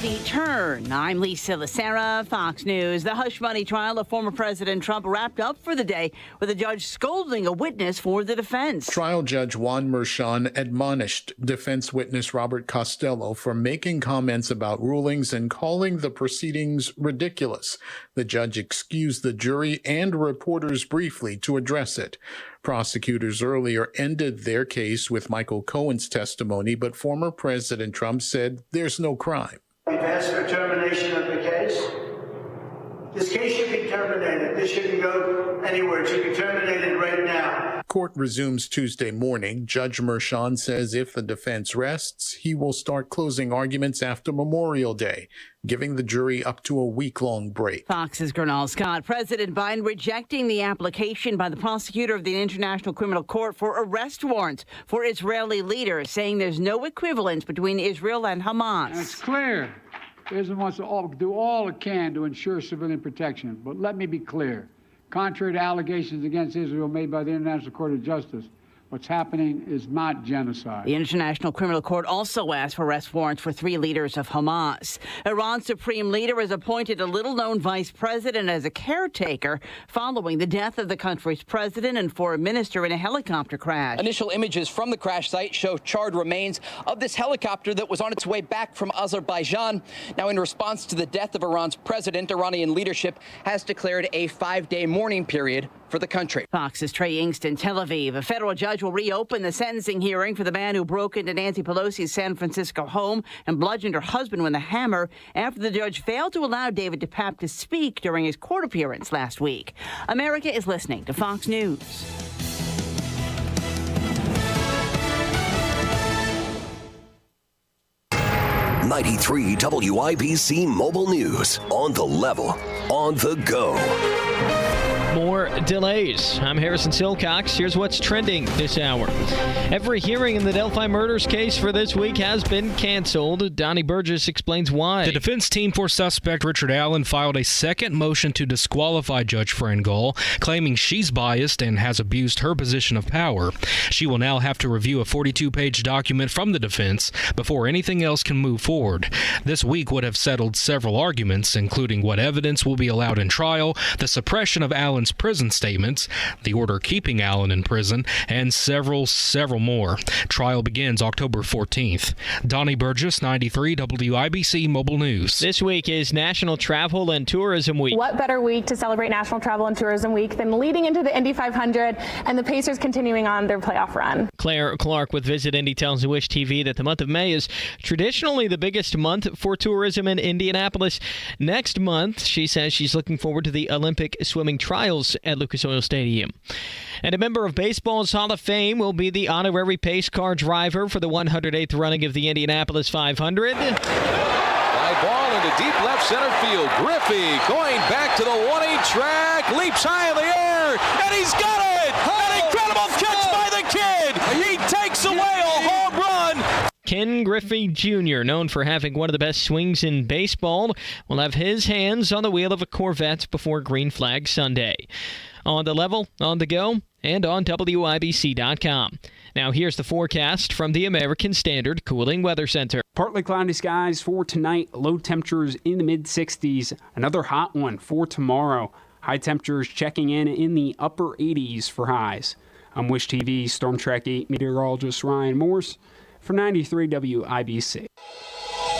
The Turn. I'm Lisa Lacera, Fox News. The hush money trial of former President Trump wrapped up for the day with a judge scolding a witness for the defense. Trial Judge Juan Merchan admonished defense witness Robert Costello for making comments about rulings and calling the proceedings ridiculous. The judge excused the jury and reporters briefly to address it. Prosecutors earlier ended their case with Michael Cohen's testimony, but former President Trump said there's no crime. We've asked for termination of the case. This case should be terminated. This shouldn't go anywhere. It should be terminated right now. Court resumes Tuesday morning. Judge Merchan says if the defense rests, he will start closing arguments after Memorial Day, giving the jury up to a week-long break. Fox's Gernal Scott. President Biden rejecting the application by the prosecutor of the International Criminal Court for arrest warrants for Israeli leaders, saying there's no equivalence between Israel and Hamas. It's clear Israel wants to do all it can to ensure civilian protection. But let me be clear. Contrary to allegations against Israel made by the International Court of Justice, what's happening is not genocide. The International Criminal Court also asked for arrest warrants for 3 leaders of Hamas. Iran's supreme leader has appointed a little-known vice president as a caretaker following the death of the country's president and foreign minister in a helicopter crash. Initial images from the crash site show charred remains of this helicopter that was on its way back from Azerbaijan. Now, in response to the death of Iran's president, Iranian leadership has declared a 5-day mourning period for the country. Fox's Trey Ingst in Tel Aviv. A federal judge will reopen the sentencing hearing for the man who broke into Nancy Pelosi's San Francisco home and bludgeoned her husband with a hammer after the judge failed to allow David DePape to speak during his court appearance last week. America is listening to Fox News. '93 WIBC Mobile News. On the level, on the go. More delays. I'm Harrison Silcox. Here's what's trending this hour. Every hearing in the Delphi murders case for this week has been canceled. Donnie Burgess explains why. The defense team for suspect Richard Allen filed a second motion to disqualify Judge Frangol, claiming she's biased and has abused her position of power. She will now have to review a 42-page document from the defense before anything else can move forward. This week would have settled several arguments, including what evidence will be allowed in trial, the suppression of Allen's prison statements, the order keeping Allen in prison, and several more. Trial begins October 14th. Donnie Burgess, 93 WIBC Mobile News. This week is National Travel and Tourism Week. What better week to celebrate National Travel and Tourism Week than leading into the Indy 500 and the Pacers continuing on their playoff run? Claire Clark with Visit Indy tells Wish TV that the month of May is traditionally the biggest month for tourism in Indianapolis. Next month, she says she's looking forward to the Olympic swimming trials at Lucas Oil Stadium. And a member of baseball's Hall of Fame will be the honorary pace car driver for the 108th running of the Indianapolis 500. Fly ball into deep left center field. Griffey going back to the 1-8 track, leaps high in the air, and he's got it! An incredible catch by the kid! He takes away a home run! Ken Griffey Jr., known for having one of the best swings in baseball, will have his hands on the wheel of a Corvette before Green Flag Sunday. On the level, on the go, and on WIBC.com. Now here's the forecast from the American Standard Cooling Weather Center. Partly cloudy skies for tonight, low temperatures in the mid-60s. Another hot one for tomorrow. High temperatures checking in the upper 80s for highs. I'm Wish TV Storm Track 8 meteorologist Ryan Morse for 93 WIBC.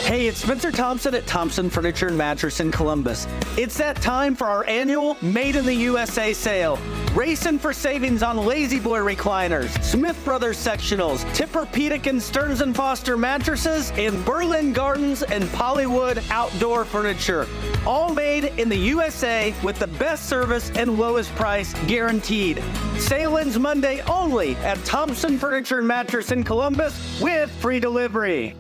Hey, it's Spencer Thompson at Thompson Furniture and Mattress in Columbus. It's that time for our annual Made in the USA sale. Racing for savings on Lazy Boy recliners, Smith Brothers sectionals, Tempur-Pedic and Stearns & Foster mattresses, and Berlin Gardens and Polywood outdoor furniture. All made in the USA with the best service and lowest price guaranteed. Sale ends Monday only at Thompson Furniture and Mattress in Columbus with free delivery.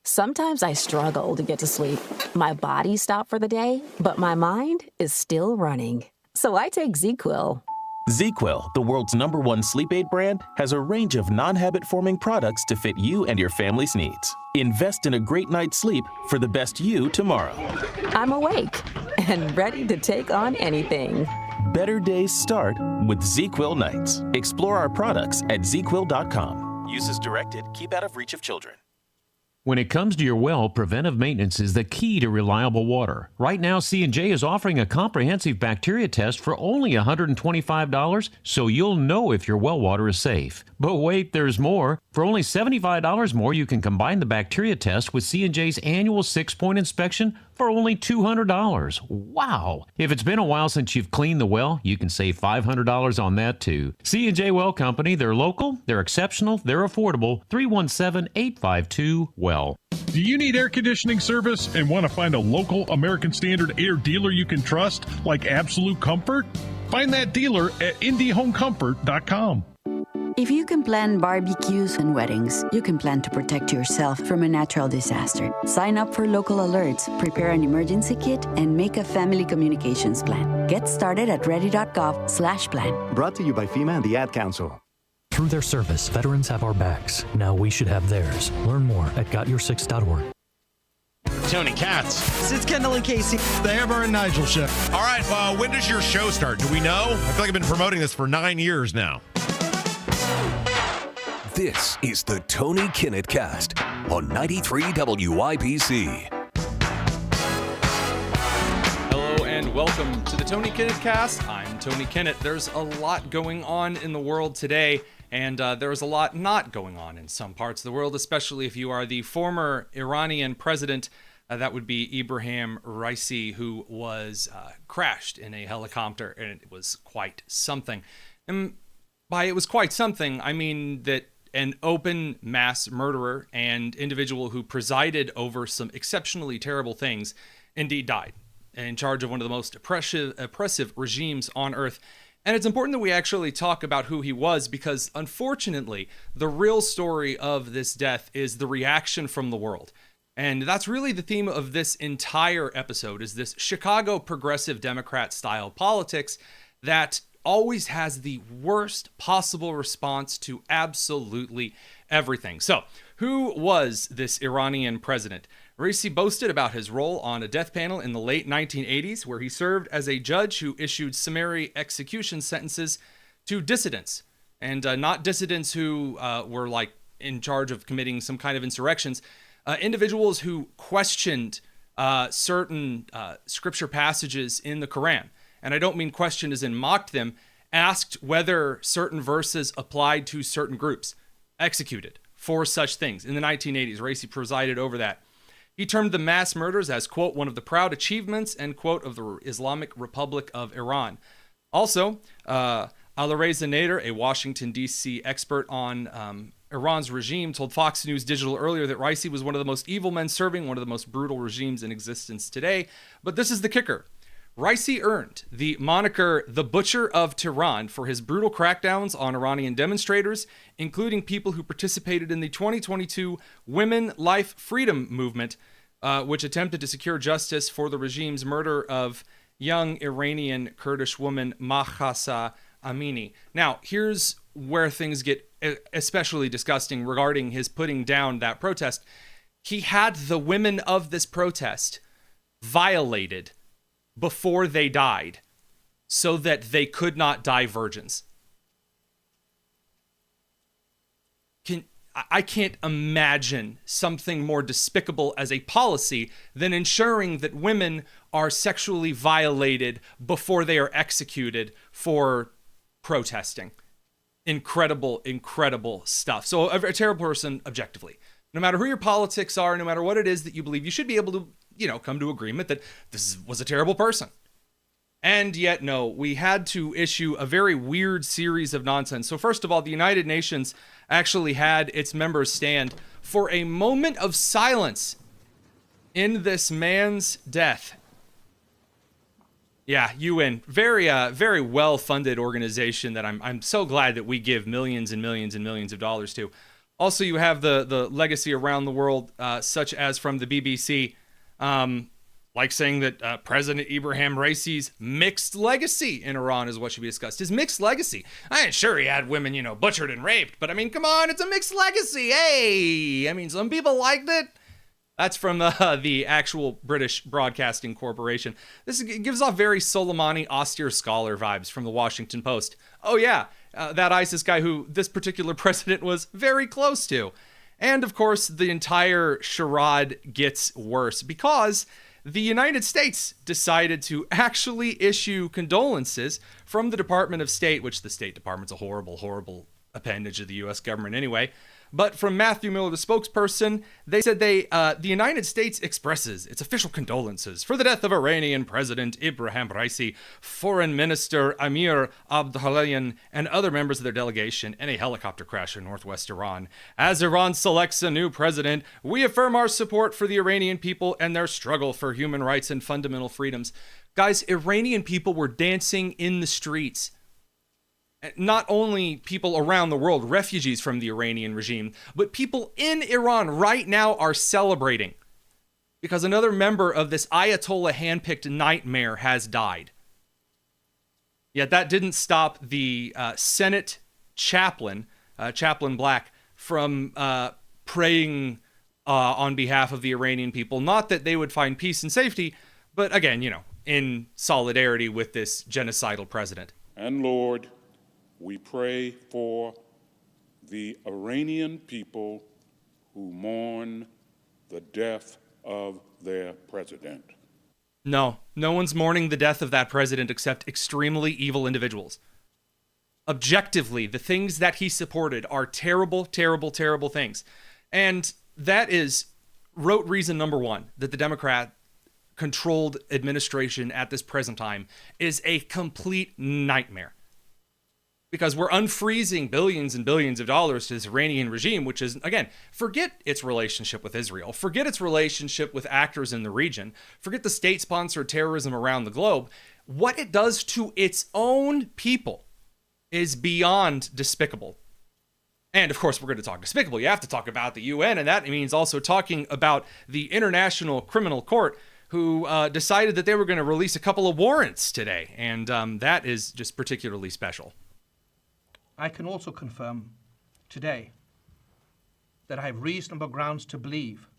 Sometimes I struggle to get to sleep. My body stopped for the day, but my mind is still running. So I take ZzzQuil. ZzzQuil, the world's #1 sleep aid brand, has a range of non-habit-forming products to fit you and your family's needs. Invest in a great night's sleep for the best you tomorrow. I'm awake and ready to take on anything. Better days start with ZzzQuil nights. Explore our products at ZzzQuil.com. Use as directed. Keep out of reach of children. When it comes to your well, preventive maintenance is the key to reliable water. Right now, C&J is offering a comprehensive bacteria test for only $125, so you'll know if your well water is safe. But wait, there's more. For only $75 more, you can combine the bacteria test with C&J's annual 6-point inspection for only $200. Wow! If it's been a while since you've cleaned the well, you can save $500 on that too. C&J Well Company, they're local, they're exceptional, they're affordable. 317-852-WELL. Do you need air conditioning service and want to find a local American Standard air dealer you can trust, like Absolute Comfort? Find that dealer at IndyHomeComfort.com. If you can plan barbecues and weddings, you can plan to protect yourself from a natural disaster. Sign up for local alerts, prepare an emergency kit, and make a family communications plan. Get started at ready.gov/plan. Brought to you by FEMA and the Ad Council. Through their service, veterans have our backs. Now we should have theirs. Learn more at gotyoursix.org. Tony Katz. It's Kendall and Casey. The Amber and Nigel show. All right, when does your show start? Do we know? I feel like I've been promoting this for 9 years now. This is the Tony Kinnett Cast on 93 WIBC. Hello and welcome to the Tony Kinnett Cast. I'm Tony Kinnett. There's a lot going on in the world today, and there's a lot not going on in some parts of the world, especially if you are the former Iranian president. That would be Ibrahim Raisi, who was crashed in a helicopter, and it was quite something. And by it was quite something, I mean that an open mass murderer and individual who presided over some exceptionally terrible things indeed died, in charge of one of the most oppressive regimes on earth. And it's important that we actually talk about who he was, because unfortunately, the real story of this death is the reaction from the world. And that's really the theme of this entire episode, is this Chicago progressive Democrat style politics that always has the worst possible response to absolutely everything. So, who was this Iranian president? Raisi boasted about his role on a death panel in the late 1980s, where he served as a judge who issued summary execution sentences to dissidents, and not dissidents who were like in charge of committing some kind of insurrections, individuals who questioned certain scripture passages in the Quran. And I don't mean questioned as in mocked them, asked whether certain verses applied to certain groups, executed for such things. In the 1980s, Raisi presided over that. He termed the mass murders as, quote, one of the proud achievements, end quote, of the Islamic Republic of Iran. Also, Alireza Nader, a Washington, D.C. expert on Iran's regime, told Fox News Digital earlier that Raisi was one of the most evil men serving one of the most brutal regimes in existence today. But this is the kicker. Raisi earned the moniker the Butcher of Tehran for his brutal crackdowns on Iranian demonstrators, including people who participated in the 2022 Women Life Freedom Movement, which attempted to secure justice for the regime's murder of young Iranian Kurdish woman Mahsa Amini. Now, here's where things get especially disgusting regarding his putting down that protest. He had the women of this protest violated before they died so that they could not die virgins. I can't imagine something more despicable as a policy than ensuring that women are sexually violated before they are executed for protesting. Incredible, incredible stuff. So a terrible person objectively. No matter who your politics are, no matter what it is that you believe, you should be able to, come to agreement that this was a terrible person. And yet, no, we had to issue a very weird series of nonsense. So first of all, the United Nations actually had its members stand for a moment of silence in this man's death. Yeah, UN, very well-funded organization that I'm so glad that we give millions and millions and millions of dollars to. Also, you have the legacy around the world, such as from the BBC, like saying that President Ibrahim Raisi's mixed legacy in Iran is what should be discussed. His mixed legacy. I ain't sure he had women, butchered and raped, but I mean, come on, it's a mixed legacy. Hey, I mean, some people liked it. That's from the actual British Broadcasting Corporation. This gives off very Soleimani austere scholar vibes from the Washington Post. Oh yeah, that ISIS guy who this particular president was very close to. And of course, the entire charade gets worse because the United States decided to actually issue condolences from the Department of State, which the State Department's a horrible, horrible appendage of the U.S. government anyway. But from Matthew Miller, the spokesperson, they said the United States expresses its official condolences for the death of Iranian President Ibrahim Raisi, Foreign Minister Amir Abdullahian, and other members of their delegation in a helicopter crash in northwest Iran. As Iran selects a new president, we affirm our support for the Iranian people and their struggle for human rights and fundamental freedoms. Guys, Iranian people were dancing in the streets. Not only people around the world, refugees from the Iranian regime, but people in Iran right now are celebrating because another member of this Ayatollah handpicked nightmare has died. Yet that didn't stop the Senate chaplain, Chaplain Black, from praying on behalf of the Iranian people. Not that they would find peace and safety, but again, in solidarity with this genocidal president. And Lord, we pray for the Iranian people who mourn the death of their president. No one's mourning the death of that president except extremely evil individuals. Objectively, the things that he supported are terrible, terrible, terrible things. And that is rote reason number one that the Democrat-controlled administration at this present time is a complete nightmare. Because we're unfreezing billions and billions of dollars to this Iranian regime, which is, again, forget its relationship with Israel, forget its relationship with actors in the region, forget the state-sponsored terrorism around the globe. What it does to its own people is beyond despicable. And, of course, we're going to talk despicable. You have to talk about the UN, and that means also talking about the International Criminal Court, who decided that they were going to release a couple of warrants today, and that is just particularly special. I can also confirm today that I have reasonable grounds to believe,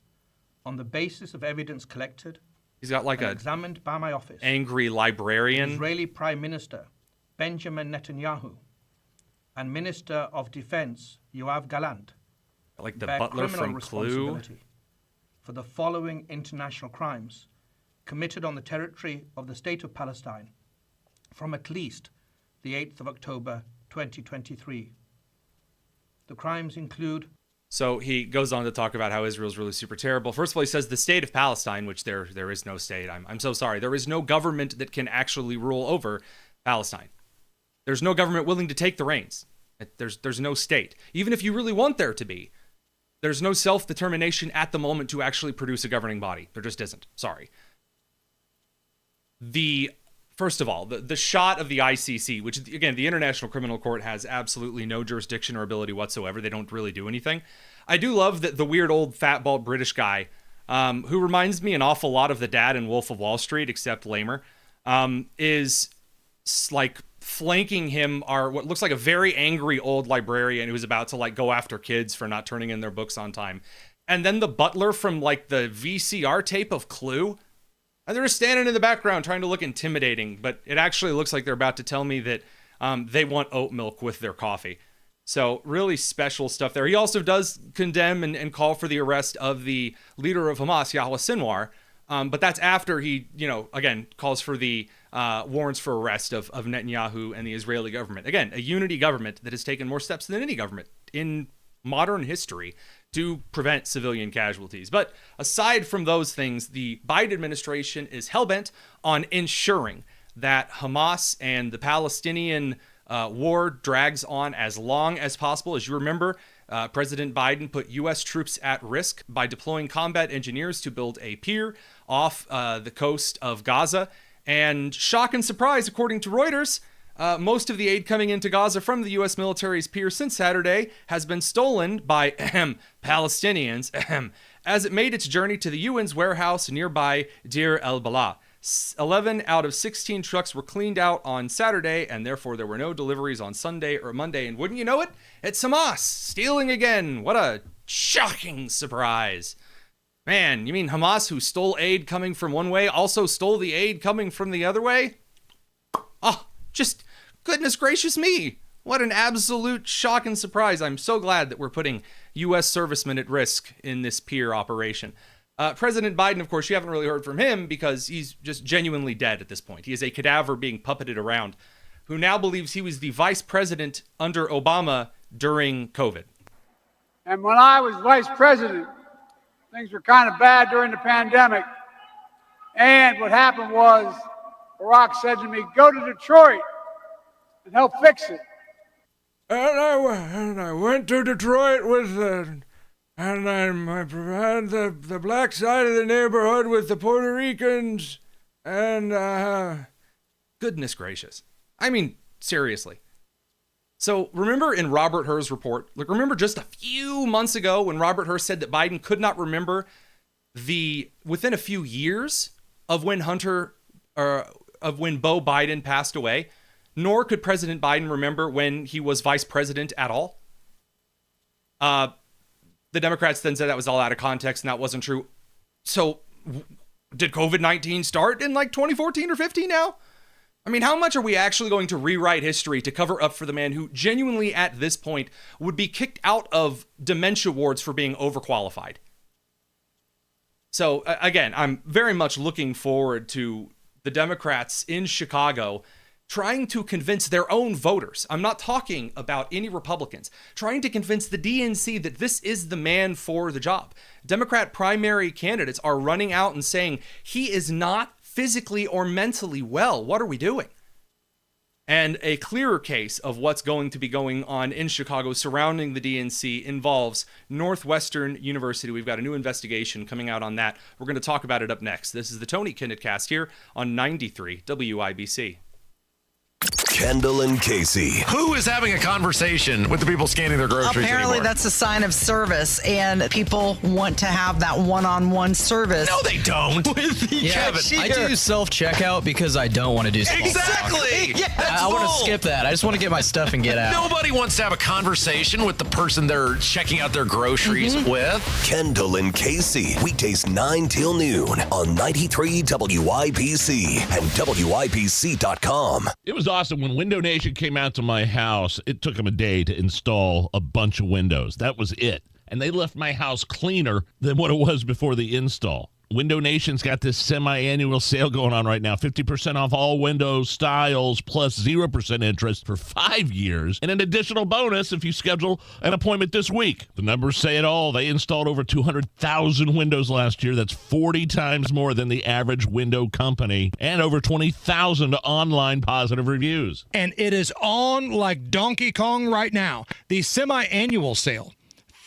on the basis of evidence collected, he's got like and a examined by my office, angry librarian, Israeli Prime Minister Benjamin Netanyahu and Minister of Defense Yoav Gallant, like the bear butler criminal from Clue, responsibility for the following international crimes committed on the territory of the State of Palestine from at least the 8th of October 2023. The crimes include... So he goes on to talk about how Israel's really super terrible. First of all, he says the state of Palestine, which there is no state. I'm so sorry. There is no government that can actually rule over Palestine. There's no government willing to take the reins. There's no state. Even if you really want there to be, there's no self-determination at the moment to actually produce a governing body. There just isn't. Sorry. First of all, the shot of the ICC, which, again, the International Criminal Court has absolutely no jurisdiction or ability whatsoever. They don't really do anything. I do love that the weird old fat bald British guy, who reminds me an awful lot of the dad in Wolf of Wall Street, except lamer, is like flanking him, what looks like a very angry old librarian who's about to go after kids for not turning in their books on time. And then the butler from the VCR tape of Clue. And they're just standing in the background trying to look intimidating, but it actually looks like they're about to tell me that they want oat milk with their coffee. So really special stuff there. He also does condemn and call for the arrest of the leader of Hamas, Yahya Sinwar, but that's after he, again, calls for the warrants for arrest of Netanyahu and the Israeli government. Again, a unity government that has taken more steps than any government in modern history to prevent civilian casualties. But aside from those things, the Biden administration is hellbent on ensuring that Hamas and the Palestinian war drags on as long as possible. As you remember, President Biden put U.S. troops at risk by deploying combat engineers to build a pier off the coast of Gaza. And shock and surprise, according to Reuters, most of the aid coming into Gaza from the U.S. military's pier since Saturday has been stolen by Palestinians as it made its journey to the UN's warehouse nearby Deir el-Balah. 11 out of 16 trucks were cleaned out on Saturday, and therefore there were no deliveries on Sunday or Monday. And wouldn't you know it, it's Hamas stealing again. What a shocking surprise. Man, you mean Hamas, who stole aid coming from one way, also stole the aid coming from the other way? Oh, just goodness gracious me. What an absolute shock and surprise. I'm so glad that we're putting U.S. servicemen at risk in this peer operation. President Biden, of course, you haven't really heard from him because he's just genuinely dead at this point. He is a cadaver being puppeted around, who now believes he was the vice president under Obama during COVID. And when I was vice president, things were kind of bad during the pandemic. And what happened was Barack said to me, go to Detroit and help fix it. And I went to Detroit with and I provided the black side of the neighborhood with the Puerto Ricans, and goodness gracious. I mean, seriously. So remember in Robert Hur's report, remember just a few months ago when Robert Hur said that Biden could not remember within a few years of when Beau Biden passed away, nor could President Biden remember when he was vice president at all. The Democrats then said that was all out of context and that wasn't true. So did COVID-19 start in 2014 or 15 now? I mean, how much are we actually going to rewrite history to cover up for the man who genuinely at this point would be kicked out of dementia wards for being overqualified? So again, I'm very much looking forward to the Democrats in Chicago trying to convince their own voters. I'm not talking about any Republicans. Trying to convince the DNC that this is the man for the job. Democrat primary candidates are running out and saying he is not physically or mentally well. What are we doing? And a clearer case of what's going to be going on in Chicago surrounding the DNC involves Northwestern University. We've got a new investigation coming out on that. We're going to talk about it up next. This is the Tony Kinnett Cast here on 93 WIBC. Kendall and Casey. Who is having a conversation with the people scanning their groceries Apparently anymore? That's a sign of service, and people want to have that one-on-one service. No, they don't. With the cashier. I do self-checkout because I don't want to do small Exactly. talk. That's I want to bull. skip that. I just want to get my stuff and get out. Nobody wants to have a conversation with the person they're checking out their groceries with. Kendall and Casey. Weekdays 9 till noon on 93 WIBC and WIBC.com. It was awesome when Window Nation came out to my house. It took them a day to install a bunch of windows. That was it. And they left my house cleaner than what it was before the install. Window Nation's got this semi-annual sale going on right now. 50% off all window styles plus 0% interest for 5 years. And an additional bonus if you schedule an appointment this week. The numbers say it all. They installed over 200,000 windows last year. That's 40 times more than the average window company. And over 20,000 online positive reviews. And it is on like Donkey Kong right now. The semi-annual sale.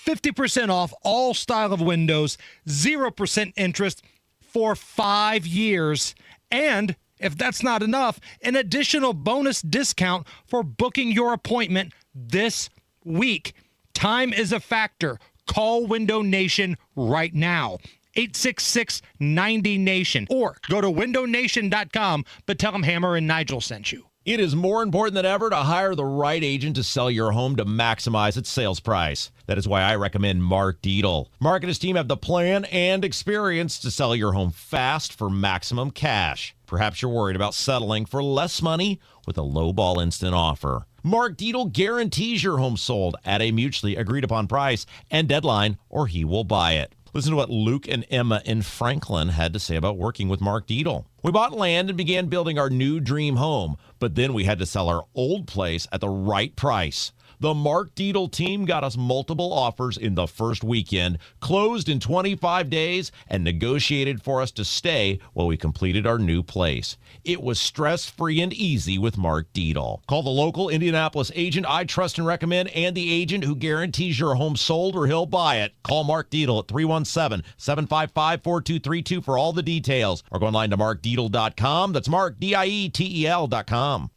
50% off all style of windows, 0% interest for 5 years. And if that's not enough, an additional bonus discount for booking your appointment this week. Time is a factor. Call Window Nation right now. 866-90-NATION or go to windownation.com, but tell them Hammer and Nigel sent you. It is more important than ever to hire the right agent to sell your home to maximize its sales price. That is why I recommend Mark Dietel. Mark and his team have the plan and experience to sell your home fast for maximum cash. Perhaps you're worried about settling for less money with a low-ball instant offer. Mark Dietel guarantees your home sold at a mutually agreed-upon price and deadline, or he will buy it. Listen to what Luke and Emma in Franklin had to say about working with Mark Dietel. We bought land and began building our new dream home, but then we had to sell our old place at the right price. The Mark Dietel team got us multiple offers in the first weekend, closed in 25 days, and negotiated for us to stay while we completed our new place. It was stress-free and easy with Mark Dietel. Call the local Indianapolis agent I trust and recommend and the agent who guarantees your home sold or he'll buy it. Call Mark Dietel at 317-755-4232 for all the details, or go online to markdietel.com. That's Mark, Dietel.com.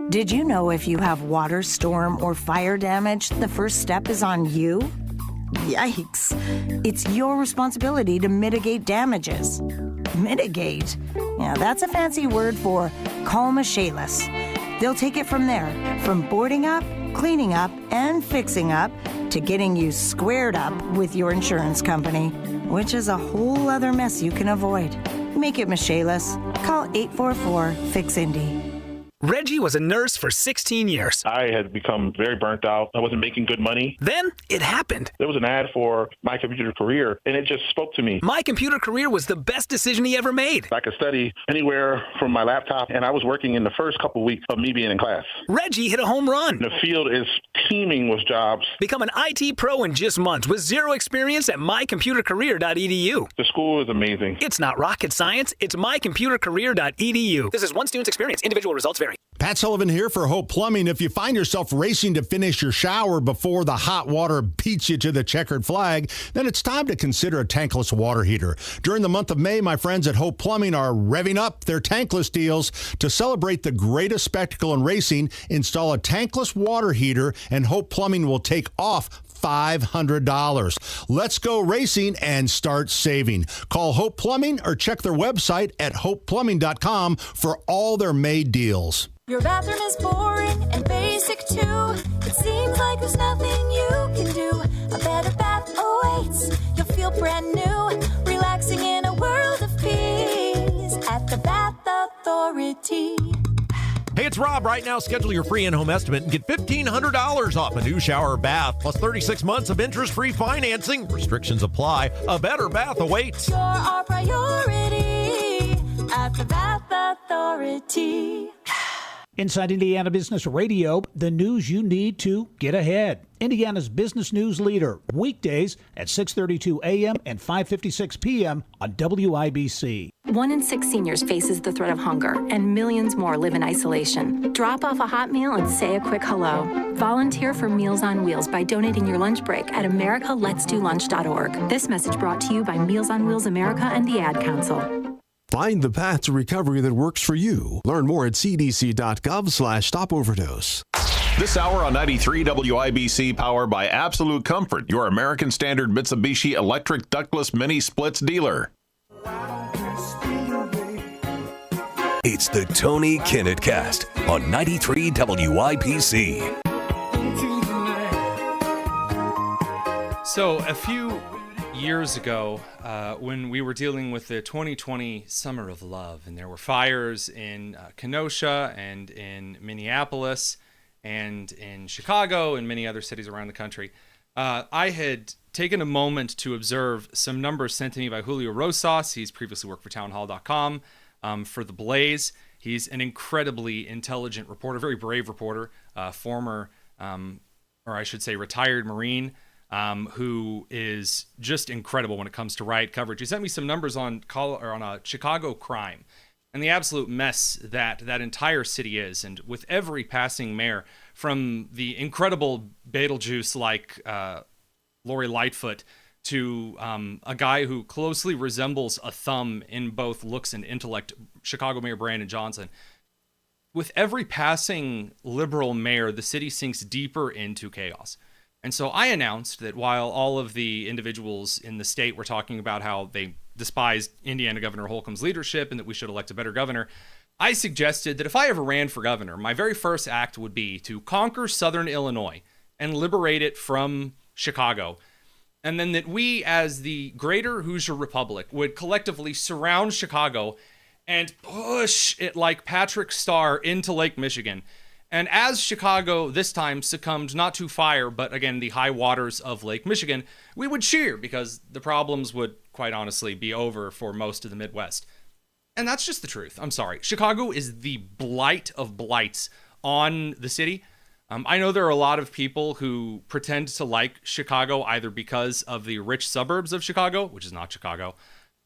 Did you know if you have water, storm, or fire damage, the first step is on you? Yikes. It's your responsibility to mitigate damages. Mitigate? Yeah, that's a fancy word for call Michaelis. They'll take it from there, from boarding up, cleaning up, and fixing up, to getting you squared up with your insurance company, which is a whole other mess you can avoid. Make it Michaelis. Call 844-FIX-INDY. Reggie was a nurse for 16 years. I had become very burnt out. I wasn't making good money. Then it happened. There was an ad for My Computer Career, and it just spoke to me. My Computer Career was the best decision he ever made. I could study anywhere from my laptop, and I was working in the first couple weeks of me being in class. Reggie hit a home run. The field is teeming with jobs. Become an IT pro in just months with zero experience at mycomputercareer.edu. The school is amazing. It's not rocket science. It's mycomputercareer.edu. This is one student's experience. Individual results vary. Pat Sullivan here for Hope Plumbing. If you find yourself racing to finish your shower before the hot water beats you to the checkered flag, then it's time to consider a tankless water heater. During the month of May, my friends at Hope Plumbing are revving up their tankless deals. To celebrate the greatest spectacle in racing, install a tankless water heater and Hope Plumbing will take off $500. Let's go racing and start saving. Call Hope Plumbing or check their website at hopeplumbing.com for all their May deals. Your bathroom is boring and basic too. It seems like there's nothing you can do. A better bath awaits. You'll feel brand new, relaxing in a world of peace at the Bath Authority. Hey, it's Rob. Right now, schedule your free in-home estimate and get $1,500 off a new shower or bath, plus 36 months of interest-free financing. Restrictions apply. A better bath awaits. You're our priority at the Bath Authority. Inside Indiana Business Radio, the news you need to get ahead. Indiana's business news leader, weekdays at 6:32 a.m. and 5:56 p.m. on WIBC. 1 in 6 seniors faces the threat of hunger, and millions more live in isolation. Drop off a hot meal and say a quick hello. Volunteer for Meals on Wheels by donating your lunch break at americaletsdolunch.org. This message brought to you by Meals on Wheels America and the Ad Council. Find the path to recovery that works for you. Learn more at cdc.gov/stopoverdose. This hour on 93 WIBC, powered by Absolute Comfort, your American Standard Mitsubishi electric ductless mini splits dealer. It's the Tony Kinnett Cast on 93 WIBC. So a few years ago, when we were dealing with the 2020 Summer of Love, and there were fires in Kenosha and in Minneapolis and in Chicago and many other cities around the country, I had taken a moment to observe some numbers sent to me by Julio Rosas. He's previously worked for townhall.com for The Blaze. He's an incredibly intelligent reporter, very brave reporter, former, or I should say retired Marine, who is just incredible when it comes to riot coverage. He sent me some numbers on Chicago crime and the absolute mess that entire city is. And with every passing mayor, from the incredible Beetlejuice-like Lori Lightfoot to a guy who closely resembles a thumb in both looks and intellect, Chicago Mayor Brandon Johnson. With every passing liberal mayor, the city sinks deeper into chaos. And so I announced that while all of the individuals in the state were talking about how they despised Indiana Governor Holcomb's leadership and that we should elect a better governor, I suggested that if I ever ran for governor, my very first act would be to conquer southern Illinois and liberate it from Chicago. And then that we, as the greater Hoosier Republic, would collectively surround Chicago and push it like Patrick Starr into Lake Michigan. And as Chicago this time succumbed not to fire, but again, the high waters of Lake Michigan, we would cheer because the problems would quite honestly be over for most of the Midwest. And that's just the truth. I'm sorry. Chicago is the blight of blights on the city. I know there are a lot of people who pretend to like Chicago either because of the rich suburbs of Chicago, which is not Chicago,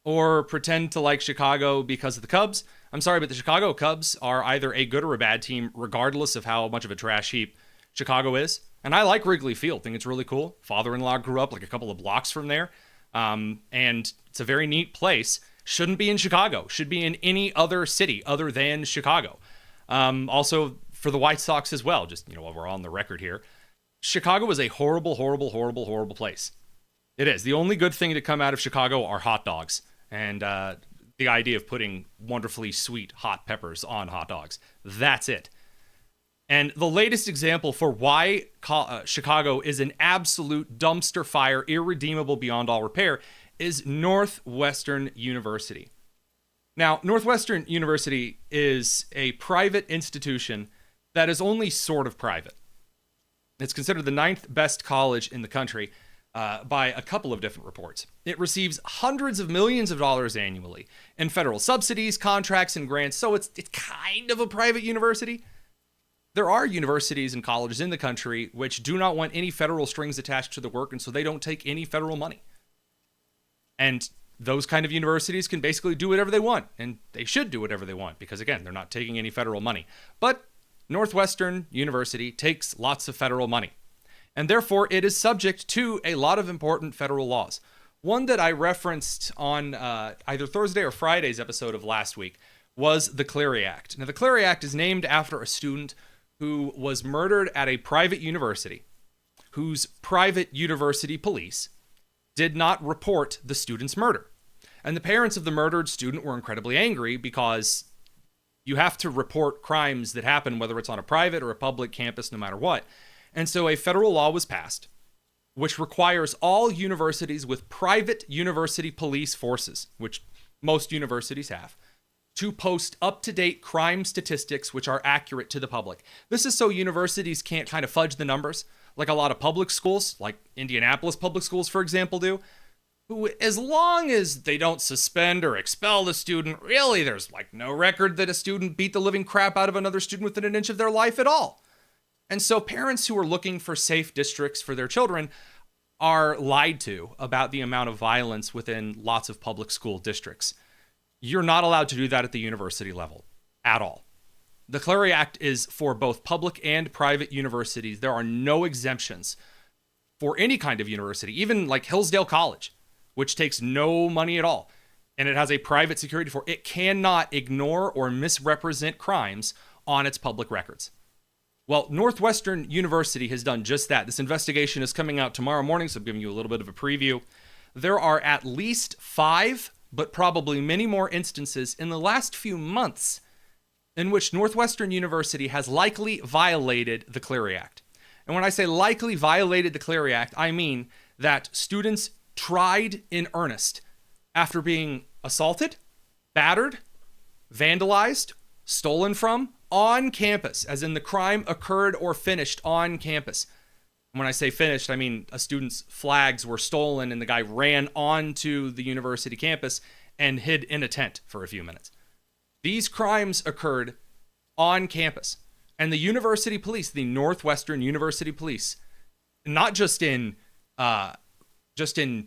or pretend to like Chicago because of the Cubs. I'm sorry, but the Chicago Cubs are either a good or a bad team, regardless of how much of a trash heap Chicago is. And I like Wrigley Field. Think it's really cool. Father-in-law grew up like a couple of blocks from there. And it's a very neat place. Shouldn't be in Chicago. Should be in any other city other than Chicago. Also, for the White Sox as well, just, while we're on the record here, Chicago is a horrible, horrible, horrible, horrible place. It is. The only good thing to come out of Chicago are hot dogs. And the idea of putting wonderfully sweet hot peppers on hot dogs. That's it. And the latest example for why Chicago is an absolute dumpster fire, irredeemable beyond all repair, is Northwestern University. Now, Northwestern University is a private institution that is only sort of private. It's considered the 9th best college in the country by a couple of different reports. It receives hundreds of millions of dollars annually in federal subsidies, contracts, and grants, so it's kind of a private university. There are universities and colleges in the country which do not want any federal strings attached to the work, and so they don't take any federal money. And those kind of universities can basically do whatever they want, and they should do whatever they want because, again, they're not taking any federal money. But Northwestern University takes lots of federal money, and therefore it is subject to a lot of important federal laws. One that I referenced on either Thursday or Friday's episode of last week was the Clery Act. Now, the Clery Act is named after a student who was murdered at a private university, whose private university police did not report the student's murder. And the parents of the murdered student were incredibly angry because you have to report crimes that happen, whether it's on a private or a public campus, no matter what. And so a federal law was passed, which requires all universities with private university police forces, which most universities have, to post up-to-date crime statistics which are accurate to the public. This is so universities can't kind of fudge the numbers like a lot of public schools, like Indianapolis public schools, for example, do, who, as long as they don't suspend or expel the student, really, there's like no record that a student beat the living crap out of another student within an inch of their life at all. And so parents who are looking for safe districts for their children are lied to about the amount of violence within lots of public school districts. You're not allowed to do that at the university level at all. The Clery Act is for both public and private universities. There are no exemptions for any kind of university, even like Hillsdale College, which takes no money at all, and it has a private security force. It cannot ignore or misrepresent crimes on its public records. Well, Northwestern University has done just that. This investigation is coming out tomorrow morning, so I'm giving you a little bit of a preview. There are at least 5, but probably many more instances in the last few months in which Northwestern University has likely violated the Clery Act. And when I say likely violated the Clery Act, I mean that students tried in earnest after being assaulted, battered, vandalized, stolen from on campus, as in the crime occurred or finished on campus. And when I say finished, I mean a student's flags were stolen and the guy ran onto the university campus and hid in a tent for a few minutes. These crimes occurred on campus. And the university police, the Northwestern University Police, not just in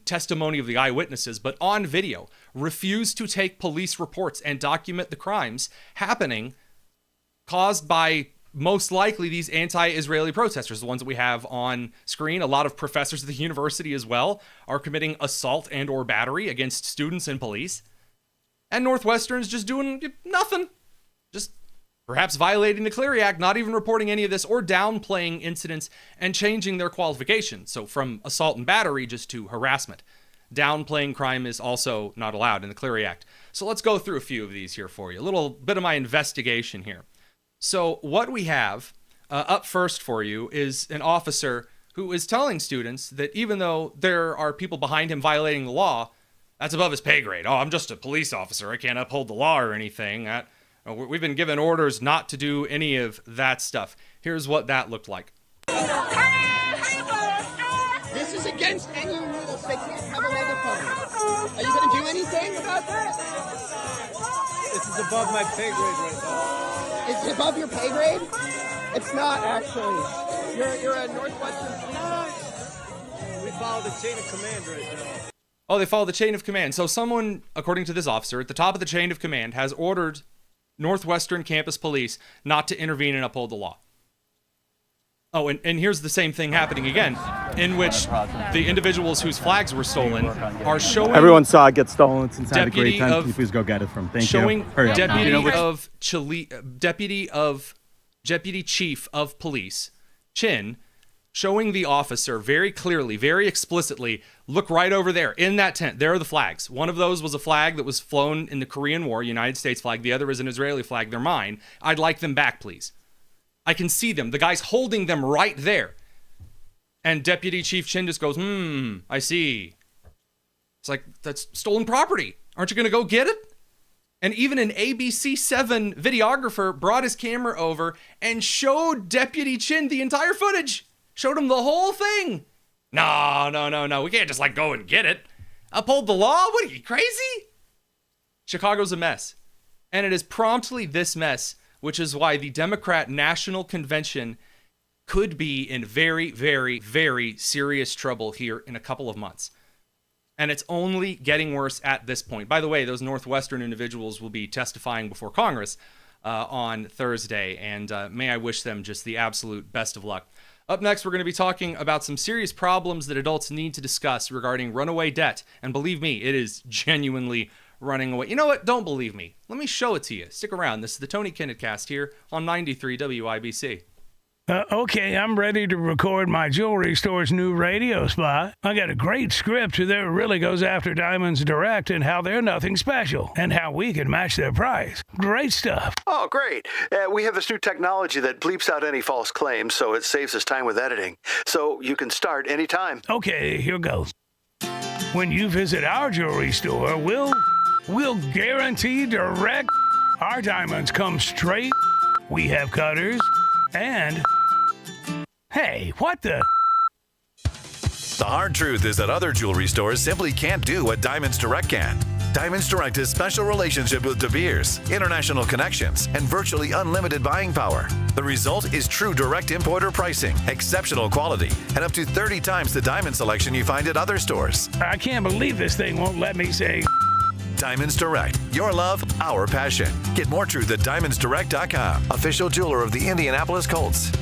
testimony of the eyewitnesses, but on video, refused to take police reports and document the crimes happening caused by most likely these anti-Israeli protesters, the ones that we have on screen. A lot of professors at the university as well are committing assault and or battery against students and police. And Northwestern's just doing nothing. Just perhaps violating the Clery Act, not even reporting any of this, or downplaying incidents and changing their qualification. So from assault and battery just to harassment. Downplaying crime is also not allowed in the Clery Act. So let's go through a few of these here for you. A little bit of my investigation here. So what we have up first for you is an officer who is telling students that even though there are people behind him violating the law, that's above his pay grade. Oh, I'm just a police officer. I can't uphold the law or anything. We've been given orders not to do any of that stuff. Here's what that looked like. This is against any rules. They can't have a megaphone. Are you going to do anything about that? This is above my pay grade right now. It's above your pay grade? It's not, actually. You're a Northwestern police. We follow the chain of command right now. Oh, they follow the chain of command. So someone, according to this officer, at the top of the chain of command has ordered Northwestern campus police not to intervene and uphold the law. Oh, and here's the same thing happening again, in which the individuals whose flags were stolen are showing... Everyone saw it get stolen. It's inside the grade 10. Can you please go get it from? Thank showing you. Hurry up. Deputy Chief of Police, Chin, showing the officer very clearly, very explicitly, look right over there in that tent. There are the flags. One of those was a flag that was flown in the Korean War, United States flag. The other is an Israeli flag. They're mine. I'd like them back, please. I can see them. The guy's holding them right there. And Deputy Chief Chin just goes, I see. It's like, that's stolen property. Aren't you going to go get it? And even an ABC7 videographer brought his camera over and showed Deputy Chin the entire footage. Showed him the whole thing. No. We can't just go and get it. Uphold the law? What are you, crazy? Chicago's a mess. And it is promptly this mess, which is why the Democrat National Convention could be in very, very, very serious trouble here in a couple of months. And it's only getting worse at this point. By the way, those Northwestern individuals will be testifying before Congress on Thursday, and may I wish them just the absolute best of luck. Up next, we're going to be talking about some serious problems that adults need to discuss regarding runaway debt. And believe me, it is genuinely running away. You know what? Don't believe me. Let me show it to you. Stick around. This is the Tony Kinnett Cast here on 93 WIBC. Okay, I'm ready to record my jewelry store's new radio spot. I got a great script that really goes after Diamonds Direct and how they're nothing special and how we can match their price. Great stuff. Oh, great. We have this new technology that bleeps out any false claims, so it saves us time with editing. So you can start anytime. Okay, here goes. When you visit our jewelry store, we'll guarantee direct. Our diamonds come straight. We have cutters and... Hey, what the... The hard truth is that other jewelry stores simply can't do what Diamonds Direct can. Diamonds Direct has special relationship with De Beers, international connections, and virtually unlimited buying power. The result is true direct importer pricing, exceptional quality, and up to 30 times the diamond selection you find at other stores. I can't believe this thing won't let me say... Diamonds Direct. Your love, our passion. Get more truth at DiamondsDirect.com. Official jeweler of the Indianapolis Colts.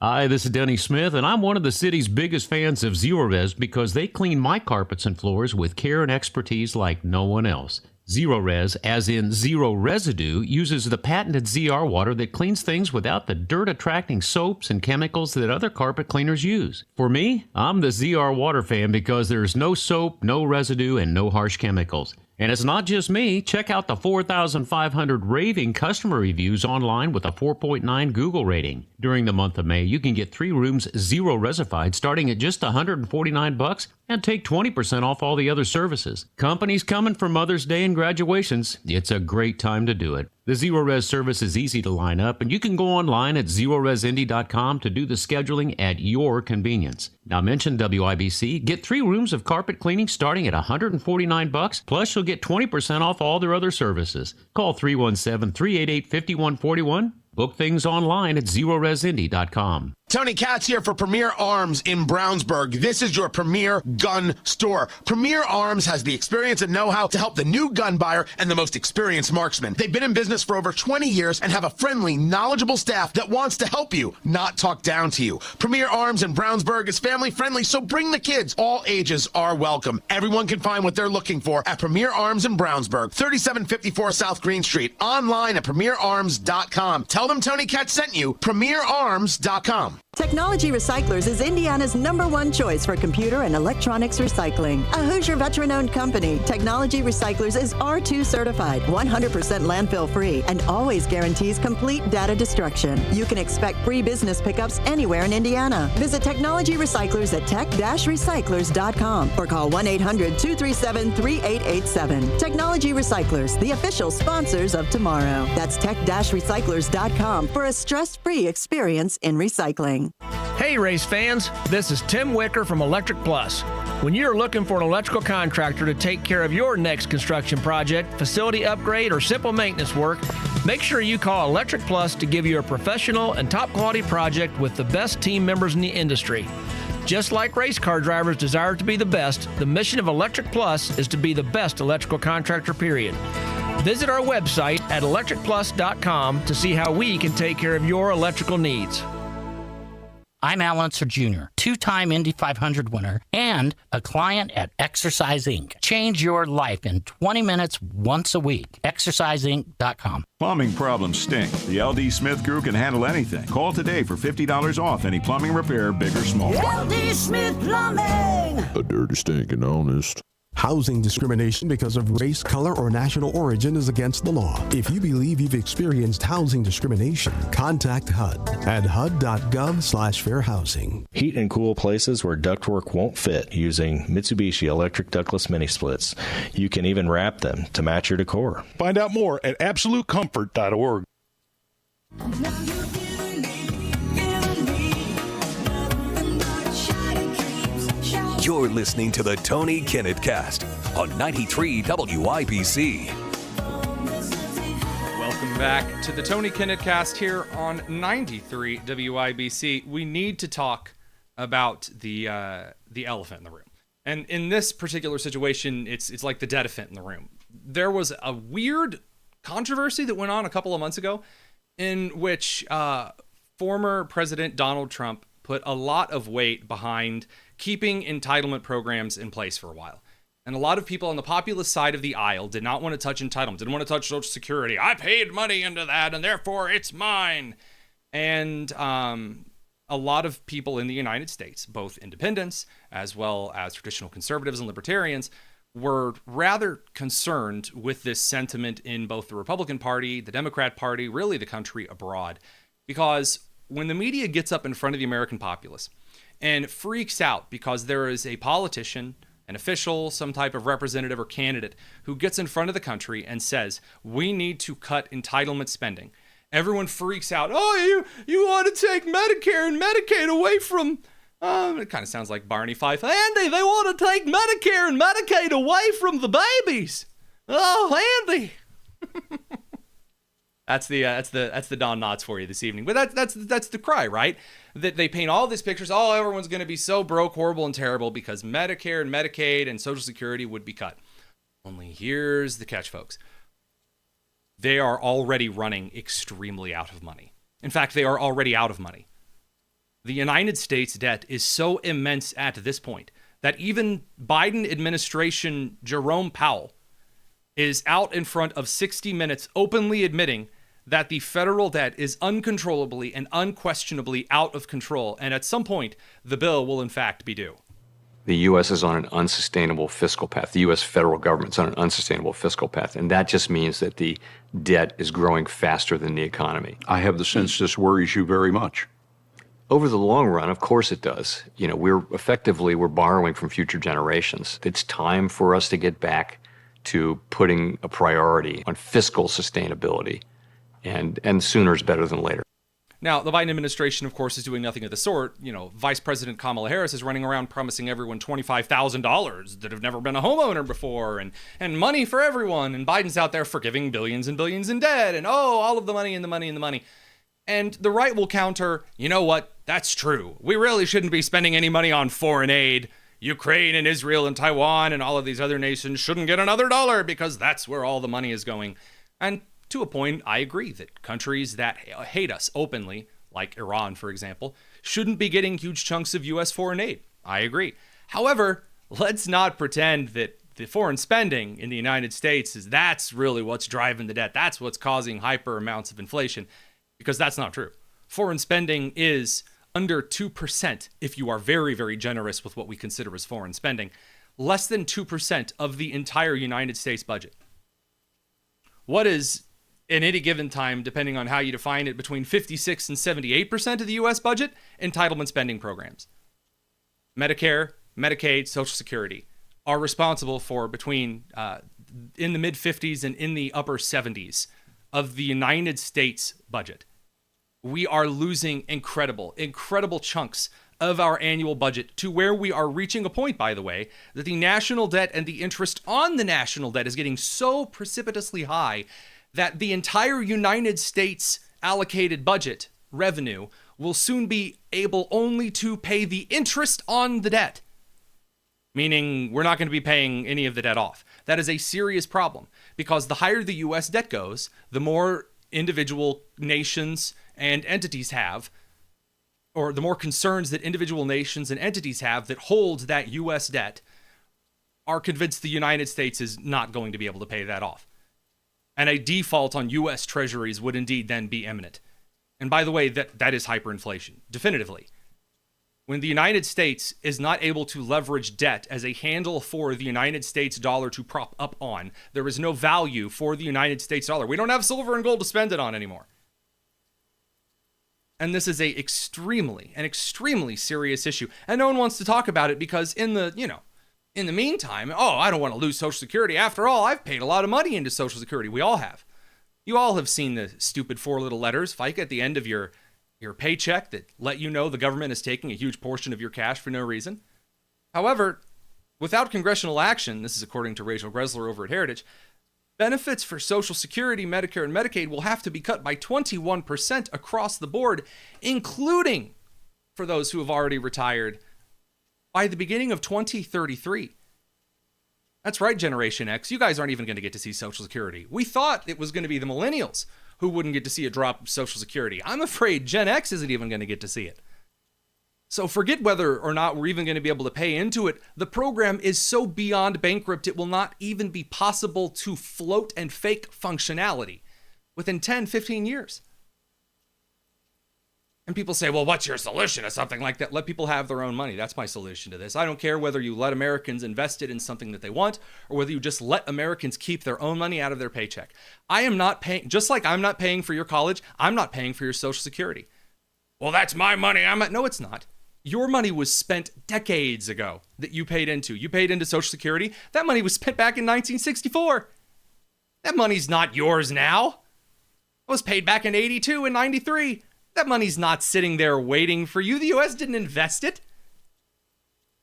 Hi, this is Denny Smith, and I'm one of the city's biggest fans of Zerorez because they clean my carpets and floors with care and expertise like no one else. Zerorez, as in zero residue, uses the patented ZR water that cleans things without the dirt-attracting soaps and chemicals that other carpet cleaners use. For me, I'm the ZR water fan because there's no soap, no residue, and no harsh chemicals. And it's not just me. Check out the 4,500 raving customer reviews online with a 4.9 Google rating. During the month of May, you can get 3 rooms Zero-Resified starting at just $149 and take 20% off all the other services. Companies coming for Mother's Day and graduations. It's a great time to do it. The Zerorez service is easy to line up, and you can go online at ZeroResIndy.com to do the scheduling at your convenience. Now mention WIBC, get 3 rooms of carpet cleaning starting at $149, plus you'll get 20% off all their other services. Call 317-388-5141. Book things online at ZeroResIndy.com. Tony Katz here for Premier Arms in Brownsburg. This is your premier gun store. Premier Arms has the experience and know-how to help the new gun buyer and the most experienced marksman. They've been in business for over 20 years and have a friendly, knowledgeable staff that wants to help you, not talk down to you. Premier Arms in Brownsburg is family-friendly, so bring the kids. All ages are welcome. Everyone can find what they're looking for at Premier Arms in Brownsburg, 3754 South Green Street. Online at premierarms.com. Tell them Tony Katz sent you. premierarms.com. Technology Recyclers is Indiana's #1 choice for computer and electronics recycling. A Hoosier veteran-owned company, Technology Recyclers is R2 certified, 100% landfill free, and always guarantees complete data destruction. You can expect free business pickups anywhere in Indiana. Visit Technology Recyclers at tech-recyclers.com or call 1-800-237-3887. Technology Recyclers, the official sponsors of tomorrow. That's tech-recyclers.com for a stress-free experience in recycling. Hey race fans, this is Tim Wicker from Electric Plus. When you're looking for an electrical contractor to take care of your next construction project, facility upgrade, or simple maintenance work, make sure you call Electric Plus to give you a professional and top quality project with the best team members in the industry. Just like race car drivers desire to be the best, the mission of Electric Plus is to be the best electrical contractor, period. Visit our website at electricplus.com to see how we can take care of your electrical needs. I'm Alan Sir Jr., 2-time Indy 500 winner and a client at Exercise Inc. Change your life in 20 minutes once a week. ExerciseInc.com. Plumbing problems stink. The LD Smith Crew can handle anything. Call today for $50 off any plumbing repair, big or small. LD Smith Plumbing. A dirty, stinking honest. Housing discrimination because of race, color, or national origin is against the law. If you believe you've experienced housing discrimination, contact HUD at hud.gov/fair housing. Heat and cool places where ductwork won't fit using Mitsubishi electric ductless mini splits. You can even wrap them to match your decor. Find out more at absolutecomfort.org. You're listening to the Tony Kinnett Cast on 93 WIBC. Welcome back to the Tony Kinnett Cast here on 93 WIBC. We need to talk about the elephant in the room. And in this particular situation, it's like the dead elephant in the room. There was a weird controversy that went on a couple of months ago in which former President Donald Trump put a lot of weight behind keeping entitlement programs in place for a while. And a lot of people on the populist side of the aisle did not want to touch entitlement, didn't want to touch Social Security. I paid money into that, and therefore it's mine. And a lot of people in the United States, both independents as well as traditional conservatives and libertarians, were rather concerned with this sentiment in both the Republican Party, the Democrat Party, really the country abroad. Because when the media gets up in front of the American populace and freaks out because there is a politician, an official, some type of representative or candidate who gets in front of the country and says, we need to cut entitlement spending, everyone freaks out. Oh, you want to take Medicare and Medicaid away from... it kind of sounds like Barney Fife. Andy, they want to take Medicare and Medicaid away from the babies. Oh, Andy. That's the Don Knotts for you this evening. But that's the cry, right? That they paint all these pictures. Oh, everyone's going to be so broke, horrible, and terrible because Medicare and Medicaid and Social Security would be cut. Only here's the catch, folks. They are already running extremely out of money. In fact, they are already out of money. The United States debt is so immense at this point that even Biden administration Jerome Powell is out in front of 60 Minutes openly admitting that the federal debt is uncontrollably and unquestionably out of control, and at some point, the bill will in fact be due. The U.S. is on an unsustainable fiscal path. The U.S. federal government's on an unsustainable fiscal path, and that just means that the debt is growing faster than the economy. I have the sense this worries you very much. Over the long run, of course it does. You know, we're borrowing from future generations. It's time for us to get back to putting a priority on fiscal sustainability, and sooner is better than later. Now, the Biden administration, of course, is doing nothing of the sort. You know, Vice President Kamala Harris is running around promising everyone $25,000 that have never been a homeowner before, and money for everyone. And Biden's out there forgiving billions and billions in debt, and all of the money and the money and the money. And the right will counter, you know what? That's true. We really shouldn't be spending any money on foreign aid. Ukraine and Israel and Taiwan and all of these other nations shouldn't get another dollar because that's where all the money is going. And to a point, I agree that countries that hate us openly, like Iran, for example, shouldn't be getting huge chunks of U.S. foreign aid. I agree. However, let's not pretend that the foreign spending in the United States that's really what's driving the debt. That's what's causing hyper amounts of inflation, because that's not true. Foreign spending is under 2% if you are very, very generous with what we consider as foreign spending. Less than 2% of the entire United States budget. What is, in any given time, depending on how you define it, between 56 and 78% of the U.S. budget? Entitlement spending programs. Medicare, Medicaid, Social Security are responsible for between in the mid-50s and in the upper 70s of the United States budget. We are losing incredible chunks of our annual budget to where we are reaching a point, by the way, that the national debt and the interest on the national debt is getting so precipitously high that the entire United States allocated budget revenue will soon be able only to pay the interest on the debt, meaning we're not going to be paying any of the debt off. That is a serious problem, because the higher the U.S. debt goes, the more individual nations and entities have, or the more concerns that individual nations and entities have that hold that U.S. debt are convinced the United States is not going to be able to pay that off. And a default on U.S. treasuries would indeed then be imminent. And by the way, that is hyperinflation, definitively. when the United States is not able to leverage debt as a handle for the United States dollar to prop up on, there is no value for the United States dollar. We don't have silver and gold to spend it on anymore. And this is an extremely serious issue. And no one wants to talk about it because in the meantime, I don't want to lose Social Security. After all, I've paid a lot of money into Social Security. We all have. You all have seen the stupid 4 little letters, FICA, at the end of your paycheck that let you know the government is taking a huge portion of your cash for no reason. However, without congressional action, this is according to Rachel Gressler over at Heritage, benefits for Social Security, Medicare, and Medicaid will have to be cut by 21% across the board, including for those who have already retired, by the beginning of 2033. That's right, Generation X. You guys aren't even going to get to see Social Security. We thought it was going to be the millennials who wouldn't get to see a drop of Social Security. I'm afraid Gen X isn't even going to get to see it. So forget whether or not we're even going to be able to pay into it. The program is so beyond bankrupt, it will not even be possible to float and fake functionality within 10, 15 years. And people say, well, what's your solution to something like that? Let people have their own money. That's my solution to this. I don't care whether you let Americans invest it in something that they want or whether you just let Americans keep their own money out of their paycheck. I am not paying, just like I'm not paying for your college, I'm not paying for your Social Security. Well, that's my money. No, it's not. Your money was spent decades ago that you paid into. You paid into Social Security. That money was spent back in 1964. That money's not yours now. It was paid back in 82 and 93. That money's not sitting there waiting for you. The U.S. didn't invest it.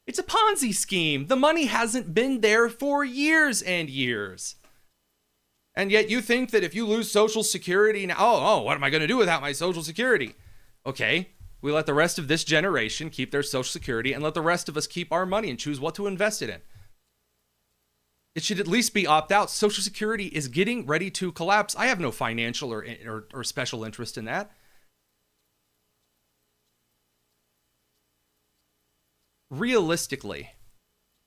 It's a Ponzi scheme. The money hasn't been there for years and years. And yet you think that if you lose Social Security now, what am I going to do without my Social Security? Okay, we let the rest of this generation keep their Social Security and let the rest of us keep our money and choose what to invest it in. It should at least be opt-out. Social Security is getting ready to collapse. I have no financial or special interest in that. Realistically,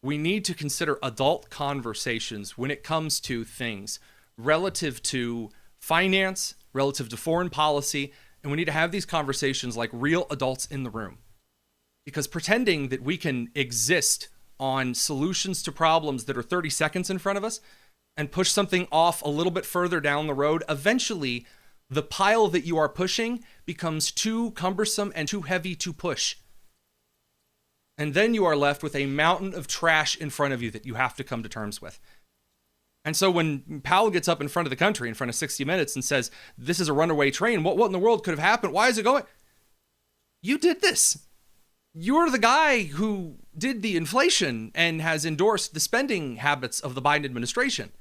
we need to consider adult conversations when it comes to things relative to finance, relative to foreign policy, and we need to have these conversations like real adults in the room. Because pretending that we can exist on solutions to problems that are 30 seconds in front of us and push something off a little bit further down the road, eventually the pile that you are pushing becomes too cumbersome and too heavy to push. And then you are left with a mountain of trash in front of you that you have to come to terms with. And so when Powell gets up in front of the country, in front of 60 Minutes, and says, this is a runaway train, what in the world could have happened? Why is it going? You did this. You're the guy who did the inflation and has endorsed the spending habits of the Biden administration.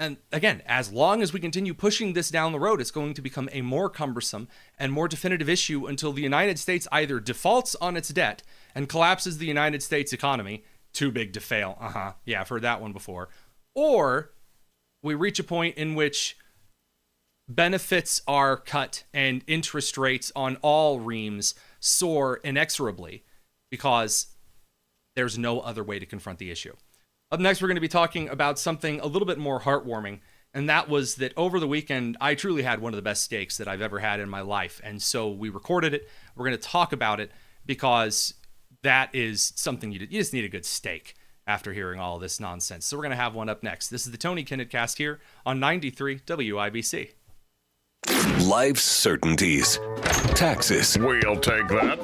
And again, as long as we continue pushing this down the road, it's going to become a more cumbersome and more definitive issue until the United States either defaults on its debt and collapses the United States economy. Too big to fail. Yeah, I've heard that one before. Or we reach a point in which benefits are cut and interest rates on all reams soar inexorably because there's no other way to confront the issue. Up next, we're going to be talking about something a little bit more heartwarming, and that was that over the weekend, I truly had one of the best steaks that I've ever had in my life, and so we recorded it. We're going to talk about it because that is something you just need a good steak after hearing all this nonsense. So we're going to have one up next. This is the Tony Kinnett Cast here on 93 WIBC. Life's certainties. Taxes. We'll take that.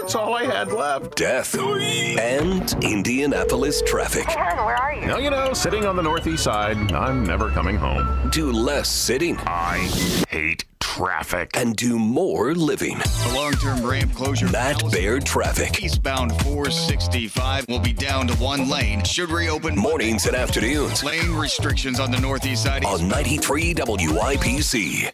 That's all I had left. Death. And Indianapolis traffic. Hey, hon, where are you? Now, you know, sitting on the northeast side, I'm never coming home. Do less sitting. I hate traffic. And do more living. A long-term ramp closure. Matt Baird traffic. Eastbound 465 will be down to one lane. Should reopen mornings and afternoons. Lane restrictions on the northeast side. On 93 WIBC.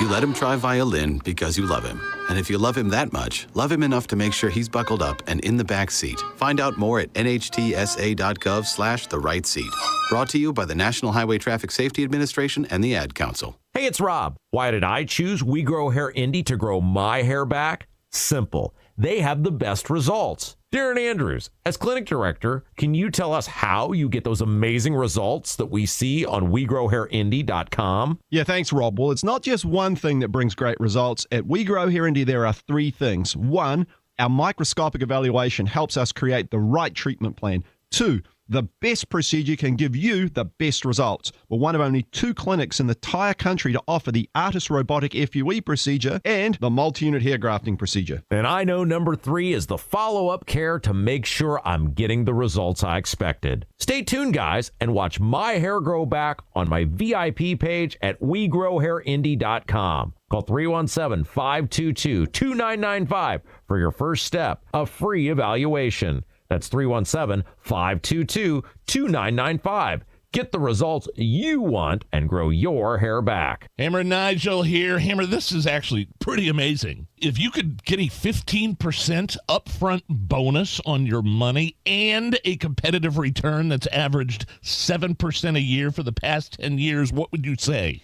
You let him try violin because you love him. And if you love him that much, love him enough to make sure he's buckled up and in the back seat. Find out more at nhtsa.gov/the right seat. Brought to you by the National Highway Traffic Safety Administration and the Ad Council. Hey, it's Rob. Why did I choose We Grow Hair Indy to grow my hair back? Simple. They have the best results. Darren Andrews, as clinic director, can you tell us how you get those amazing results that we see on WeGrowHairIndy.com? Yeah, thanks, Rob. Well, it's not just one thing that brings great results. At We Grow Hair Indy, there are three things. One, our microscopic evaluation helps us create the right treatment plan. Two, the best procedure can give you the best results. We're one of only 2 clinics in the entire country to offer the Artis robotic FUE procedure and the multi-unit hair grafting procedure. And I know number 3 is the follow-up care to make sure I'm getting the results I expected. Stay tuned, guys, and watch my hair grow back on my VIP page at WeGrowHairIndy.com. Call 317-522-2995 for your first step, a free evaluation. That's 317-522-2995. Get the results you want and grow your hair back. Hammer Nigel here. Hammer, this is actually pretty amazing. If you could get a 15% upfront bonus on your money and a competitive return that's averaged 7% a year for the past 10 years, what would you say?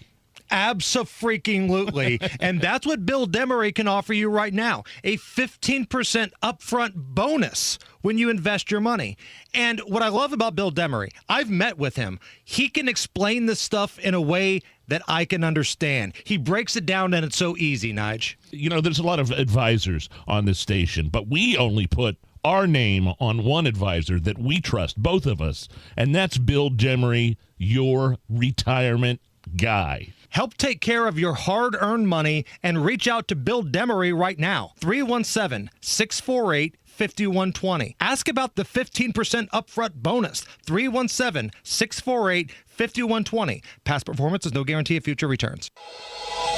Abso-freaking-lutely. And that's what Bill Demery can offer you right now. A 15% upfront bonus when you invest your money. And what I love about Bill Demery, I've met with him. He can explain this stuff in a way that I can understand. He breaks it down and it's so easy, Nige. You know, there's a lot of advisors on this station, but we only put our name on one advisor that we trust, both of us, and that's Bill Demery, your retirement guy. Help take care of your hard-earned money and reach out to Bill Demery right now. 317-648-5120. Ask about the 15% upfront bonus. 317-648-5120. Past performance is no guarantee of future returns.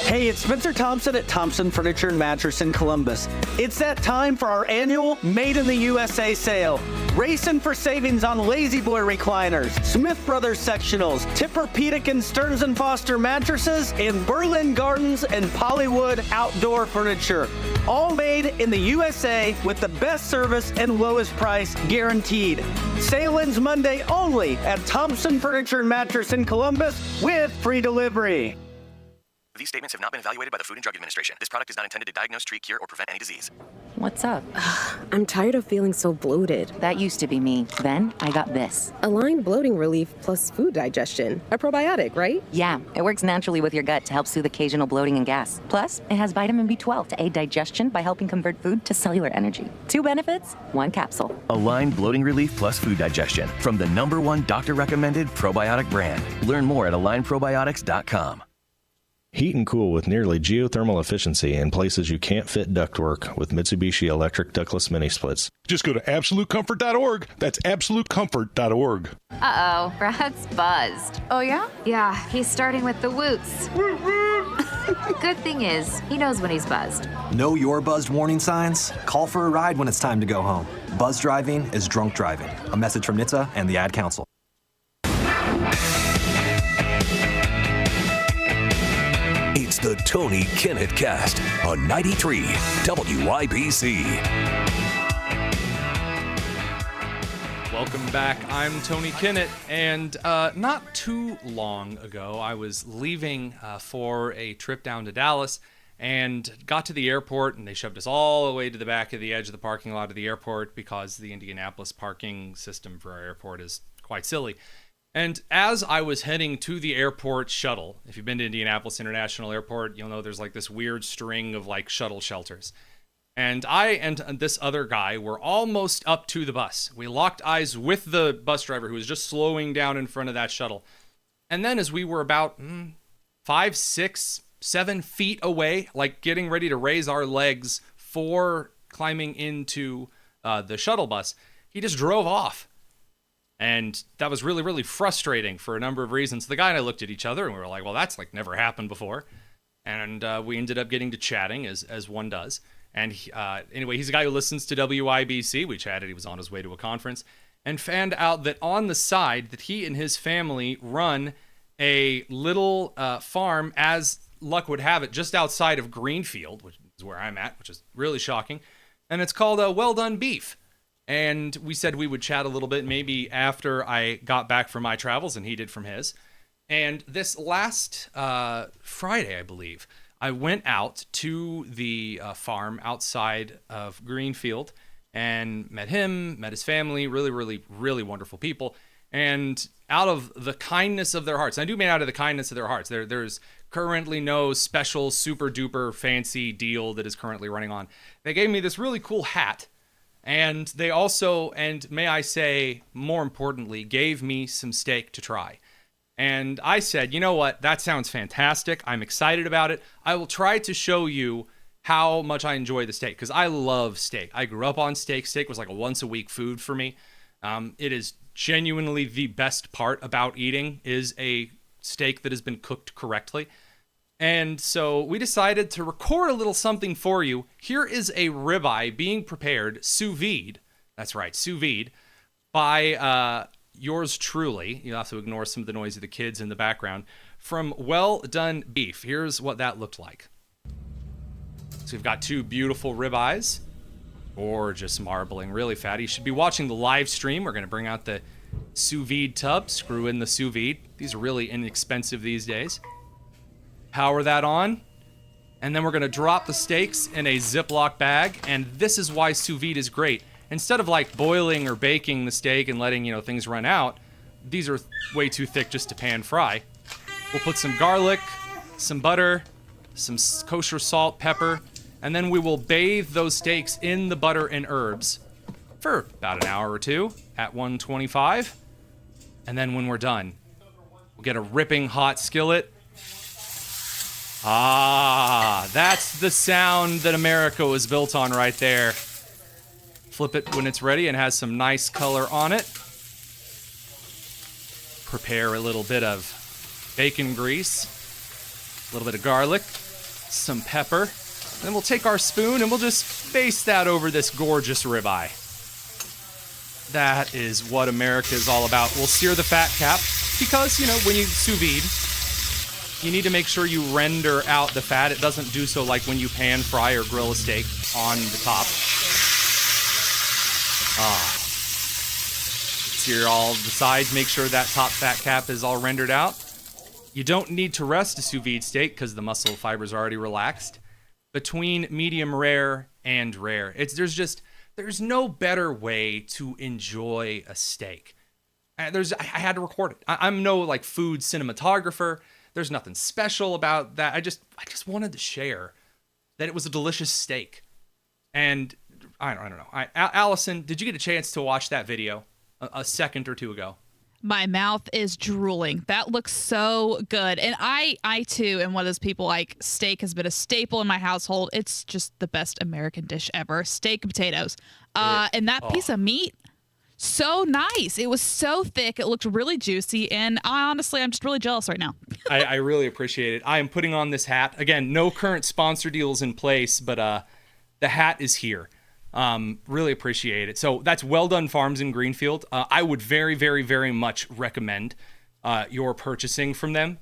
Hey, it's Spencer Thompson at Thompson Furniture and Mattress in Columbus. It's that time for our annual Made in the USA sale. Racing for savings on Lazy Boy recliners, Smith Brothers sectionals, Tempur-Pedic and Stearns & Foster mattresses, and Berlin Gardens and Pollywood outdoor furniture. All made in the USA with the best service and lowest price guaranteed. Sale ends Monday only at Thompson Furniture and Mattress in Columbus with free delivery. These statements have not been evaluated by the Food and Drug Administration. This product is not intended to diagnose, treat, cure, or prevent any disease. What's up? I'm tired of feeling so bloated. That used to be me. Then I got this. Align Bloating Relief plus food digestion. A probiotic, right? Yeah, it works naturally with your gut to help soothe occasional bloating and gas. Plus, it has vitamin B12 to aid digestion by helping convert food to cellular energy. 2 benefits, 1 capsule. Align Bloating Relief plus food digestion from the #1 doctor-recommended probiotic brand. Learn more at alignprobiotics.com. Heat and cool with nearly geothermal efficiency in places you can't fit ductwork with Mitsubishi electric ductless mini splits. Just go to absolutecomfort.org. That's absolutecomfort.org. Uh-oh, Brad's buzzed. Oh, yeah? Yeah, he's starting with the woots. Good thing is, he knows when he's buzzed. Know your buzzed warning signs? Call for a ride when it's time to go home. Buzz driving is drunk driving. A message from NHTSA and the Ad Council. It's the Tony Kinnett Cast on 93 WIBC. Welcome back. I'm Tony Kinnett, and not too long ago, I was leaving for a trip down to Dallas and got to the airport, and they shoved us all the way to the back of the edge of the parking lot of the airport because the Indianapolis parking system for our airport is quite silly. And as I was heading to the airport shuttle, if you've been to Indianapolis International Airport, you'll know there's like this weird string of like shuttle shelters. And I and this other guy were almost up to the bus. We locked eyes with the bus driver who was just slowing down in front of that shuttle. And then as we were about 5, 6, 7 feet away, like getting ready to raise our legs for climbing into the shuttle bus, he just drove off. And that was really, really frustrating for a number of reasons. The guy and I looked at each other and we were like, well, that's like never happened before. And we ended up getting to chatting as one does. And anyway, he's a guy who listens to WIBC. We chatted. He was on his way to a conference and found out that on the side that he and his family run a little farm, as luck would have it, just outside of Greenfield, which is where I'm at, which is really shocking. And it's called Well Done Beef. And we said we would chat a little bit, maybe after I got back from my travels and he did from his. And this last Friday, I believe, I went out to the farm outside of Greenfield and met him, met his family, really, really, really wonderful people. And out of the kindness of their hearts, and I do mean out of the kindness of their hearts, there's currently no special super duper fancy deal that is currently running on. They gave me this really cool hat, and they also, and may I say, more importantly, gave me some steak to try. And I said, you know what, that sounds fantastic. I'm excited about it. I will try to show you how much I enjoy the steak, because I love steak. I grew up on steak. Steak was like a once a week food for me. It is genuinely the best part about eating is a steak that has been cooked correctly. And so we decided to record a little something for you. Here is a ribeye being prepared sous vide. That's right, sous vide by yours truly. You'll have to ignore some of the noise of the kids in the background. From Well Done Beef. Here's what that looked like. So we've got 2 beautiful ribeyes. Gorgeous marbling, really fatty. You should be watching the live stream. We're going to bring out the sous vide tub, screw in the sous vide. These are really inexpensive these days. Power that on, and then we're going to drop the steaks in a Ziploc bag, and this is why sous vide is great. Instead of like boiling or baking the steak and letting, things run out, these are way too thick just to pan fry. We'll put some garlic, some butter, some kosher salt, pepper, and then we will bathe those steaks in the butter and herbs for about an hour or 2 at 125. And then when we're done, we'll get a ripping hot skillet. Ah, that's the sound that America was built on right there. Flip it when it's ready and has some nice color on it. Prepare a little bit of bacon grease, a little bit of garlic, some pepper. Then we'll take our spoon and we'll just baste that over this gorgeous ribeye. That is what America is all about. We'll sear the fat cap because, when you sous vide, you need to make sure you render out the fat. It doesn't do so like when you pan fry or grill a steak on the top. Sear all the sides, make sure that top fat cap is all rendered out. You don't need to rest a sous vide steak because the muscle fibers are already relaxed. Between medium rare and rare, there's no better way to enjoy a steak. I had to record it. I'm no like food cinematographer. There's nothing special about that. I just wanted to share that it was a delicious steak. And I don't know. Allison, did you get a chance to watch that video a second or 2 ago? My mouth is drooling. That looks so good. And I too am one of those people, like, steak has been a staple in my household. It's just the best American dish ever. Steak and potatoes. And that piece of meat, so nice. It was so thick. It looked really juicy. And I'm just really jealous right now. I really appreciate it. I am putting on this hat. Again, no current sponsor deals in place, but the hat is here. Really appreciate it. So that's Well Done Farms in Greenfield. I would very, very, very much recommend your purchasing from them.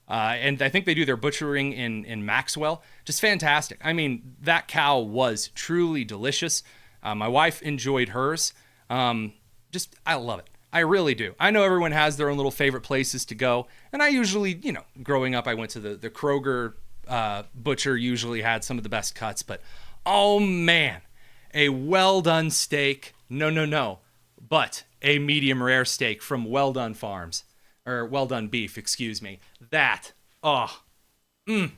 And I think they do their butchering in Maxwell. Just fantastic. I mean, that cow was truly delicious. My wife enjoyed hers. I love it. I really do. I know everyone has their own little favorite places to go. And I usually, growing up, I went to the Kroger butcher, usually had some of the best cuts. But, oh man, a well done steak. No. But a medium rare steak from Well Done Farms. Or Well Done Beef, excuse me. That, And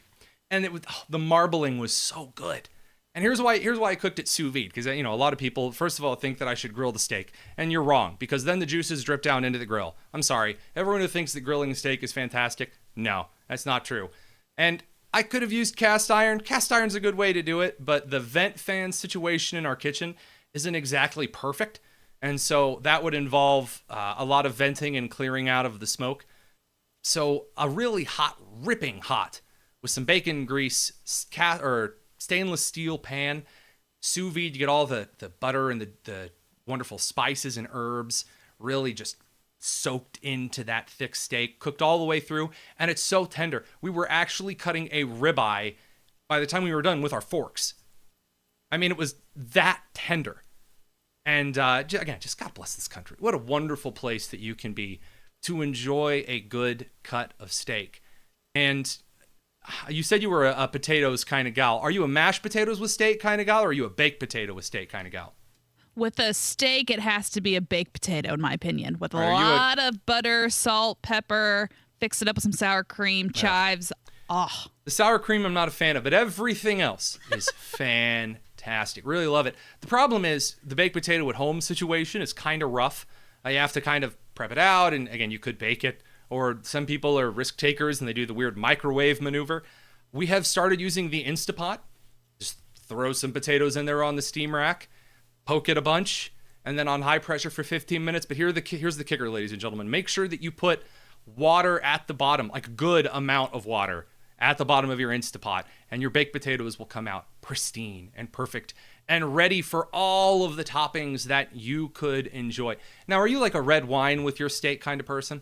the marbling was so good. And here's why I cooked it sous vide, because a lot of people, first of all, think that I should grill the steak, and you're wrong, because then the juices drip down into the grill. I'm sorry, everyone who thinks that grilling a steak is fantastic, no, that's not true. And I could have used cast iron. Cast iron's a good way to do it, but the vent fan situation in our kitchen isn't exactly perfect, and so that would involve a lot of venting and clearing out of the smoke. So a really hot, ripping hot, with some bacon grease, stainless steel pan, sous vide, you get all the butter and the wonderful spices and herbs really just soaked into that thick steak, cooked all the way through, and it's so tender. We were actually cutting a ribeye by the time we were done with our forks. I mean, it was that tender. And again, just God bless this country. What a wonderful place that you can be to enjoy a good cut of steak. And you said you were a potatoes kind of gal. Are you a mashed potatoes with steak kind of gal, or are you a baked potato with steak kind of gal? With a steak, it has to be a baked potato, in my opinion, with a lot of butter, salt, pepper, fix it up with some sour cream, chives. Oh. The sour cream I'm not a fan of, but everything else is fantastic. Really love it. The problem is the baked potato at home situation is kind of rough. You have to kind of prep it out, and again, you could bake it. Or some people are risk takers and they do the weird microwave maneuver. We have started using the Instapot. Just throw some potatoes in there on the steam rack, poke it a bunch, and then on high pressure for 15 minutes. But here's the kicker, ladies and gentlemen. Make sure that you put water at the bottom, like a good amount of water at the bottom of your Instapot, and your baked potatoes will come out pristine and perfect and ready for all of the toppings that you could enjoy. Now, are you like a red wine with your steak kind of person?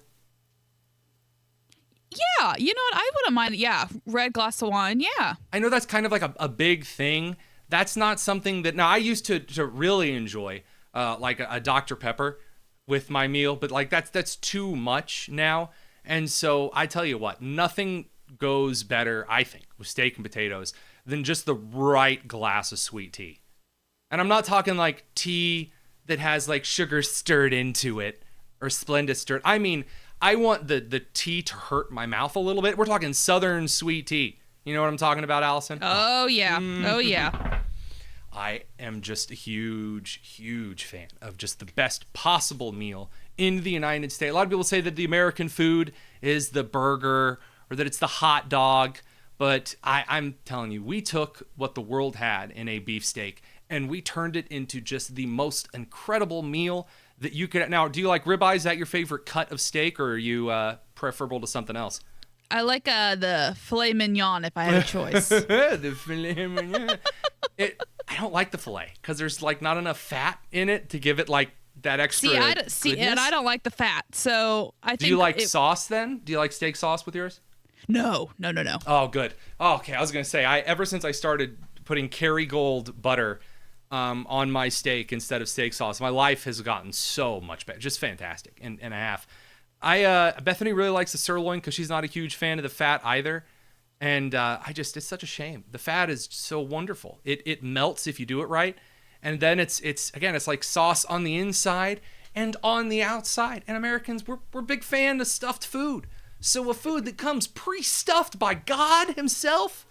Yeah, you know what? I wouldn't mind. Yeah, red glass of wine. Yeah. I know that's kind of like a big thing. That's not something that, now I used to really enjoy like a Dr. Pepper with my meal, but like that's too much now. And so I tell you what, nothing goes better, I think, with steak and potatoes than just the right glass of sweet tea. And I'm not talking like tea that has like sugar stirred into it or Splenda stirred. I mean, I want the tea to hurt my mouth a little bit. We're talking Southern sweet tea. You know what I'm talking about, Allison? Oh, yeah. Oh, yeah. I am just a huge, huge fan of just the best possible meal in the United States. A lot of people say that the American food is the burger or that it's the hot dog. But I'm telling you, we took what the world had in a beefsteak and we turned it into just the most incredible meal that you could. Now, do you like ribeye? Is that your favorite cut of steak, or are you preferable to something else? I like the filet mignon if I had a choice. The filet mignon. I don't like the filet because there's like not enough fat in it to give it like that extra. And I don't like the fat, so I think. Do you like sauce then? Do you like steak sauce with yours? No. Oh, good. Oh, okay, I was gonna say ever since I started putting Kerrygold butter on my steak instead of steak sauce, my life has gotten so much better. Just fantastic and a half. Bethany really likes the sirloin because she's not a huge fan of the fat either. And it's such a shame. The fat is so wonderful. It melts if you do it right. And then it's like sauce on the inside and on the outside. And Americans, we're big fan of stuffed food. So a food that comes pre-stuffed by God himself,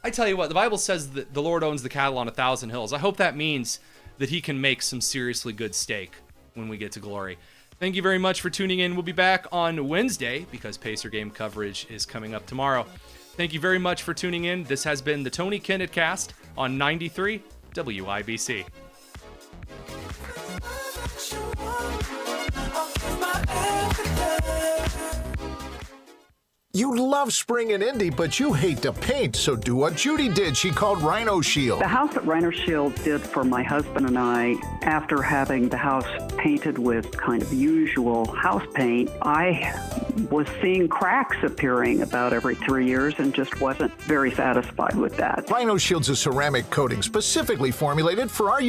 I tell you what, the Bible says that the Lord owns the cattle on 1,000 hills. I hope that means that he can make some seriously good steak when we get to glory. Thank you very much for tuning in. We'll be back on Wednesday because Pacer game coverage is coming up tomorrow. Thank you very much for tuning in. This has been the Tony Kinnett Cast on 93 WIBC. You love spring in Indy, but you hate to paint, so do what Judy did. She called Rhino Shield. The house that Rhino Shield did for my husband and I, after having the house painted with kind of usual house paint, I was seeing cracks appearing about every 3 years and just wasn't very satisfied with that. Rhino Shield's a ceramic coating specifically formulated for our